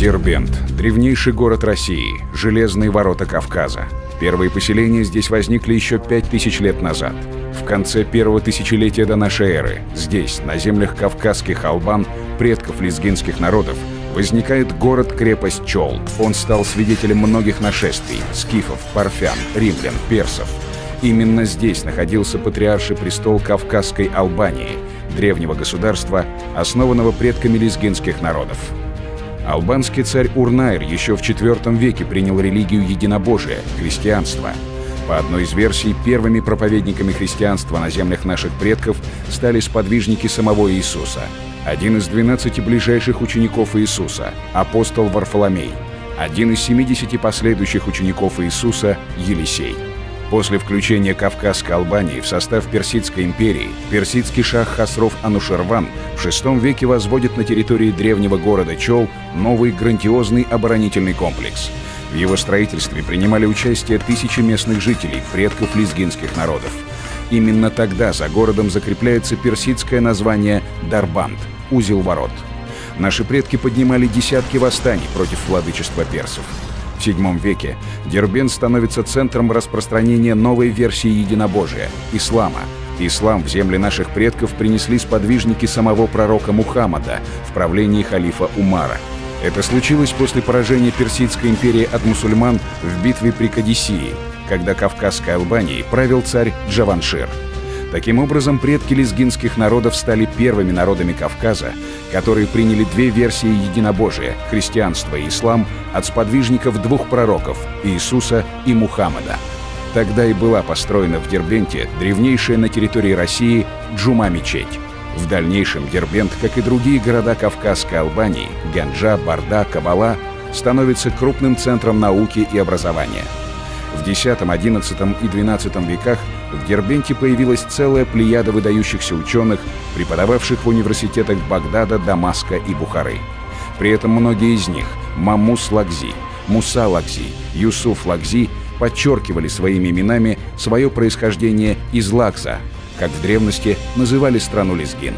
Дербент – древнейший город России, железные ворота Кавказа. Первые поселения здесь возникли еще 5000 лет назад. В конце первого тысячелетия до нашей эры здесь, на землях кавказских албан, предков лезгинских народов, возникает город-крепость Чол. Он стал свидетелем многих нашествий – скифов, парфян, римлян, персов. Именно здесь находился патриарший престол Кавказской Албании, древнего государства, основанного предками лезгинских народов. Албанский царь Урнайр еще в IV веке принял религию единобожия – христианство. По одной из версий, первыми проповедниками христианства на землях наших предков стали сподвижники самого Иисуса. Один из 12 ближайших учеников Иисуса – апостол Варфоломей. Один из 70 последующих учеников Иисуса – Елисей. После включения Кавказской Албании в состав Персидской империи, персидский шах Хосров Анушерван в VI веке возводит на территории древнего города Чол новый грандиозный оборонительный комплекс. В его строительстве принимали участие тысячи местных жителей, предков лезгинских народов. Именно тогда за городом закрепляется персидское название Дарбанд – узел ворот. Наши предки поднимали десятки восстаний против владычества персов. В VII веке Дербент становится центром распространения новой версии единобожия – ислама. Ислам в земли наших предков принесли сподвижники самого пророка Мухаммада в правлении халифа Умара. Это случилось после поражения Персидской империи от мусульман в битве при Кадисии, когда Кавказской Албанией правил царь Джаваншир. Таким образом, предки лезгинских народов стали первыми народами Кавказа, которые приняли две версии единобожия – христианство и ислам – от сподвижников двух пророков – Иисуса и Мухаммада. Тогда и была построена в Дербенте древнейшая на территории России Джума-мечеть. В дальнейшем Дербент, как и другие города Кавказской Албании – Ганджа, Барда, Кабала – становится крупным центром науки и образования. В X, XI и XII веках в Дербенте появилась целая плеяда выдающихся ученых, преподававших в университетах Багдада, Дамаска и Бухары. При этом многие из них – Маммус Лагзи, Муса Лагзи, Юсуф Лагзи – подчеркивали своими именами свое происхождение из Лагза, как в древности называли страну лезгин.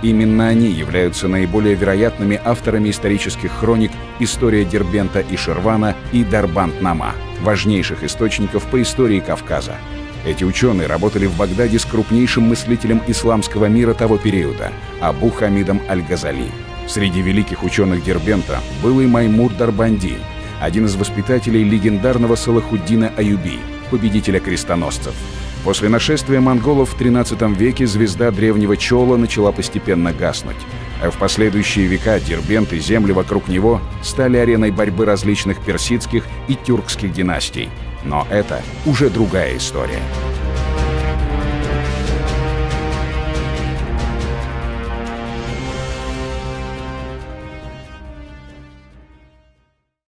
Именно они являются наиболее вероятными авторами исторических хроник «История Дербента и Ширвана» и «Дарбанд-нама» — важнейших источников по истории Кавказа. Эти ученые работали в Багдаде с крупнейшим мыслителем исламского мира того периода — Абу Хамидом Аль-Газали. Среди великих ученых Дербента был и Маймур Дарбанди, один из воспитателей легендарного Салахуддина Аюби, победителя крестоносцев. После нашествия монголов в XIII веке звезда древнего Чола начала постепенно гаснуть, а в последующие века Дербент и земли вокруг него стали ареной борьбы различных персидских и тюркских династий. Но это уже другая история.